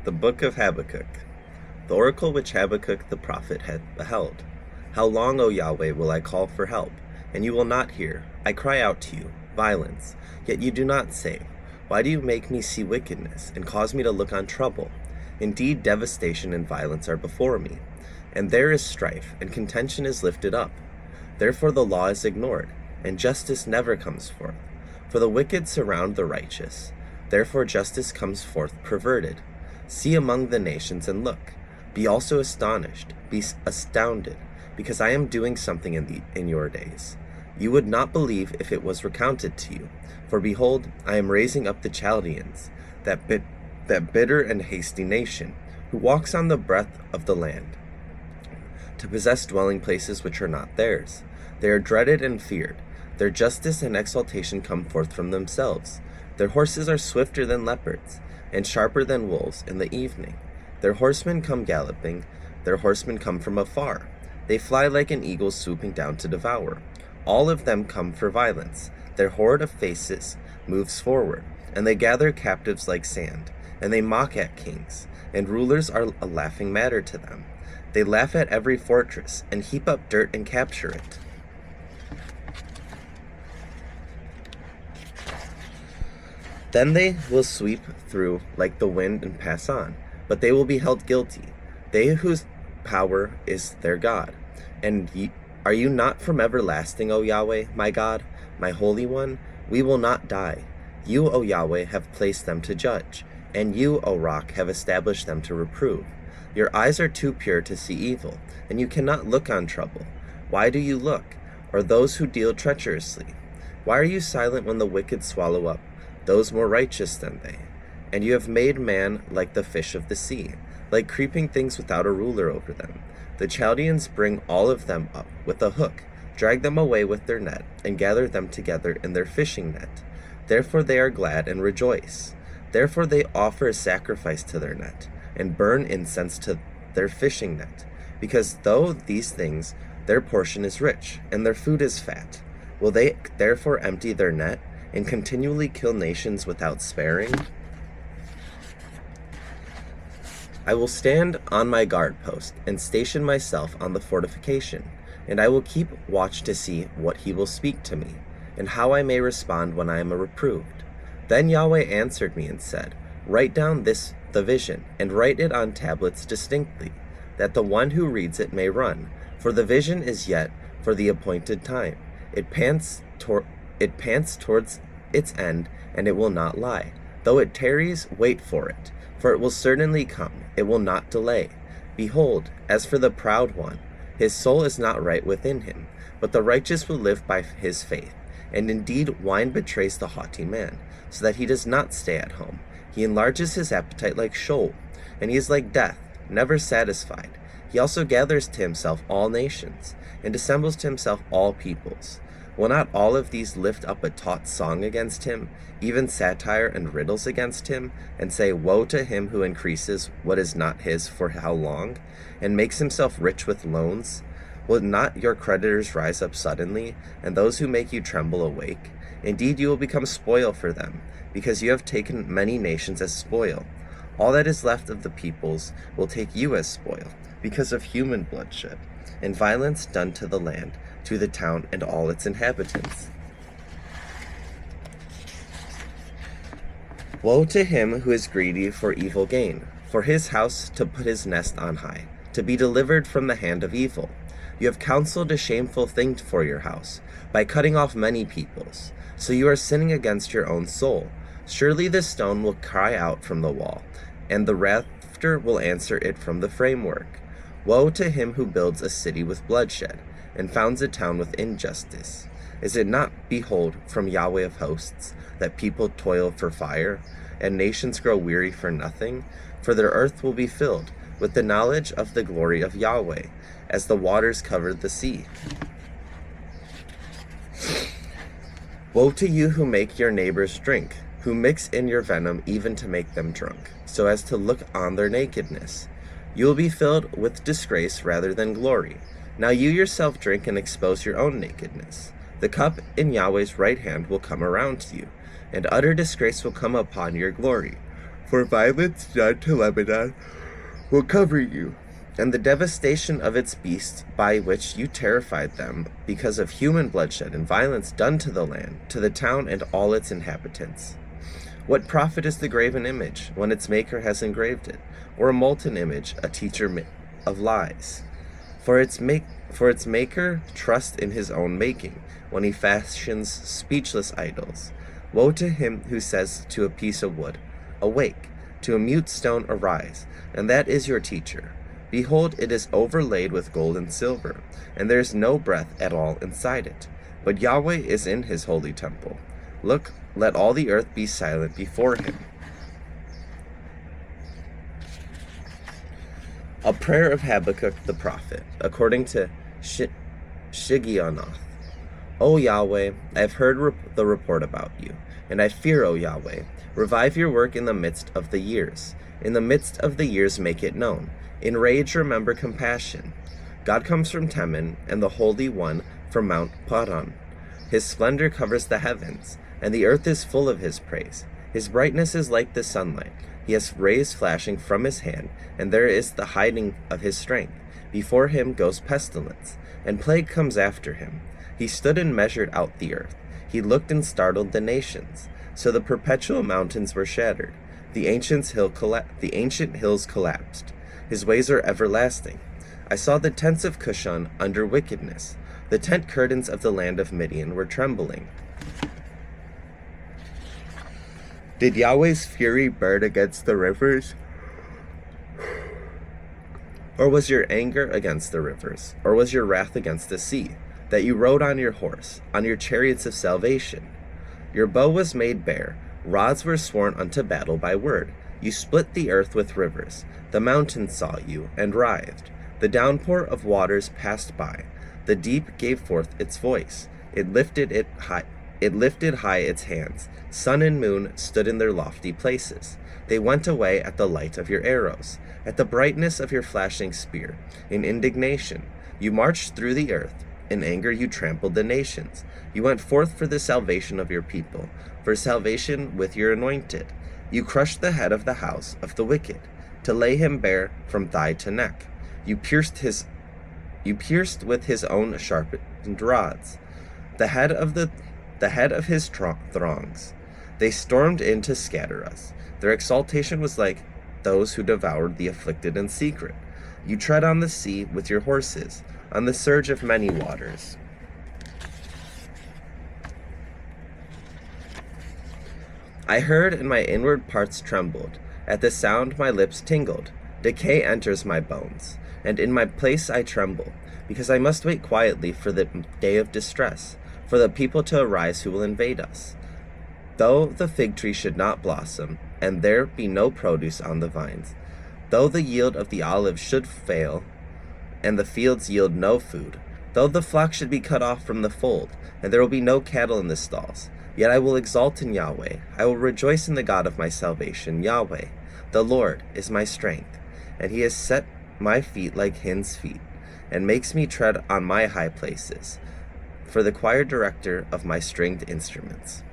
The Book of Habakkuk. The oracle which Habakkuk the prophet had beheld. How long, O Yahweh, will I call for help, and you will not hear? I cry out to you, violence, yet you do not save. Why do you make me see wickedness, and cause me to look on trouble? Indeed, devastation and violence are before me, and there is strife, and contention is lifted up. Therefore the law is ignored, and justice never comes forth. For the wicked surround the righteous. Therefore justice comes forth perverted. See among the nations and look. Be also astonished, be astounded, because I am doing something in your days. You would not believe if it was recounted to you. For behold, I am raising up the Chaldeans, that bitter and hasty nation, who walks on the breadth of the land, to possess dwelling places which are not theirs. They are dreaded and feared. Their justice and exaltation come forth from themselves. Their horses are swifter than leopards, and sharper than wolves in the evening. Their horsemen come galloping, their horsemen come from afar. They fly like an eagle swooping down to devour. All of them come for violence. Their horde of faces moves forward, and they gather captives like sand, and they mock at kings, and rulers are a laughing matter to them. They laugh at every fortress, and heap up dirt and capture it. Then they will sweep through like the wind and pass on, but they will be held guilty, they whose power is their God. And are you not from everlasting, O Yahweh, my God, my Holy One? We will not die. You, O Yahweh, have placed them to judge, and you, O Rock, have established them to reprove. Your eyes are too pure to see evil, and you cannot look on trouble. Why do you look, or those who deal treacherously? Why are you silent when the wicked swallow up those more righteous than they? And you have made man like the fish of the sea, like creeping things without a ruler over them. The Chaldeans bring all of them up with a hook, drag them away with their net, and gather them together in their fishing net. Therefore they are glad and rejoice. Therefore they offer a sacrifice to their net, and burn incense to their fishing net. Because though these things, their portion is rich, and their food is fat, will they therefore empty their net, and continually kill nations without sparing? I will stand on my guard post, and station myself on the fortification, and I will keep watch to see what he will speak to me, and how I may respond when I am reproved. Then Yahweh answered me and said, Write down the vision, and write it on tablets distinctly, that the one who reads it may run. For the vision is yet for the appointed time. It pants towards its end, and it will not lie. Though it tarries, wait for it, for it will certainly come, it will not delay. Behold, as for the proud one, his soul is not right within him, but the righteous will live by his faith. And indeed wine betrays the haughty man, so that he does not stay at home. He enlarges his appetite like Sheol, and he is like death, never satisfied. He also gathers to himself all nations, and assembles to himself all peoples. Will not all of these lift up a taut song against him, even satire and riddles against him, and say, Woe to him who increases what is not his for how long, and makes himself rich with loans? Will not your creditors rise up suddenly, and those who make you tremble awake? Indeed, you will become spoil for them, because you have taken many nations as spoil. All that is left of the peoples will take you as spoil, because of human bloodshed, and violence done to the land, to the town and all its inhabitants. Woe to him who is greedy for evil gain, for his house to put his nest on high, to be delivered from the hand of evil. You have counseled a shameful thing for your house, by cutting off many peoples. So you are sinning against your own soul. Surely the stone will cry out from the wall, and the rafter will answer it from the framework. Woe to him who builds a city with bloodshed, and founds a town with injustice. Is it not, behold, from Yahweh of hosts, that people toil for fire, and nations grow weary for nothing? For their earth will be filled with the knowledge of the glory of Yahweh, as the waters covered the sea. Woe to you who make your neighbors drink, who mix in your venom even to make them drunk, so as to look on their nakedness. You will be filled with disgrace rather than glory. Now you yourself drink and expose your own nakedness. The cup in Yahweh's right hand will come around to you, and utter disgrace will come upon your glory. For violence done to Lebanon will cover you, and the devastation of its beasts by which you terrified them, because of human bloodshed and violence done to the land, to the town and all its inhabitants. What profit is the graven image, when its maker has engraved it, or a molten image, a teacher of lies? For its maker trusts in his own making, when he fashions speechless idols. Woe to him who says to a piece of wood, Awake, to a mute stone arise, and that is your teacher. Behold, it is overlaid with gold and silver, and there is no breath at all inside it. But Yahweh is in his holy temple. Look, let all the earth be silent before him. A prayer of Habakkuk the prophet, according to Shigionoth. O Yahweh, I have heard the report about you, and I fear, O Yahweh. Revive your work in the midst of the years. In the midst of the years make it known. In rage remember compassion. God comes from Teman, and the Holy One from Mount Paran. His splendor covers the heavens, and the earth is full of his praise. His brightness is like the sunlight. He has rays flashing from his hand, and there is the hiding of his strength. Before him goes pestilence, and plague comes after him. He stood and measured out the earth. He looked and startled the nations. So the perpetual mountains were shattered. The ancient hills collapsed. His ways are everlasting. I saw the tents of Cushan under wickedness. The tent curtains of the land of Midian were trembling. Did Yahweh's fury burn against the rivers? Or was your anger against the rivers? Or was your wrath against the sea, that you rode on your horse, on your chariots of salvation? Your bow was made bare, rods were sworn unto battle by word. You split the earth with rivers. The mountains saw you, and writhed. The downpour of waters passed by. The deep gave forth its voice. It lifted high its hands. Sun and moon stood in their lofty places. They went away at the light of your arrows, at the brightness of your flashing spear. In indignation you marched through the earth. In anger you trampled the nations. You went forth for the salvation of your people, for salvation with your anointed. You crushed the head of the house of the wicked, to lay him bare from thigh to neck. You pierced with his own sharpened rods, the head of his throngs. They stormed in to scatter us. Their exaltation was like those who devoured the afflicted in secret. You tread on the sea with your horses, on the surge of many waters. I heard, and my inward parts trembled. At the sound my lips tingled. Decay enters my bones, and in my place I tremble, because I must wait quietly for the day of distress, for the people to arise who will invade us. Though the fig tree should not blossom, and there be no produce on the vines, though the yield of the olive should fail, and the fields yield no food, though the flock should be cut off from the fold, and there will be no cattle in the stalls, yet I will exult in Yahweh. I will rejoice in the God of my salvation. Yahweh, the Lord, is my strength, and he has set my feet like hinds' feet, and makes me tread on my high places, for the choir director of my stringed instruments.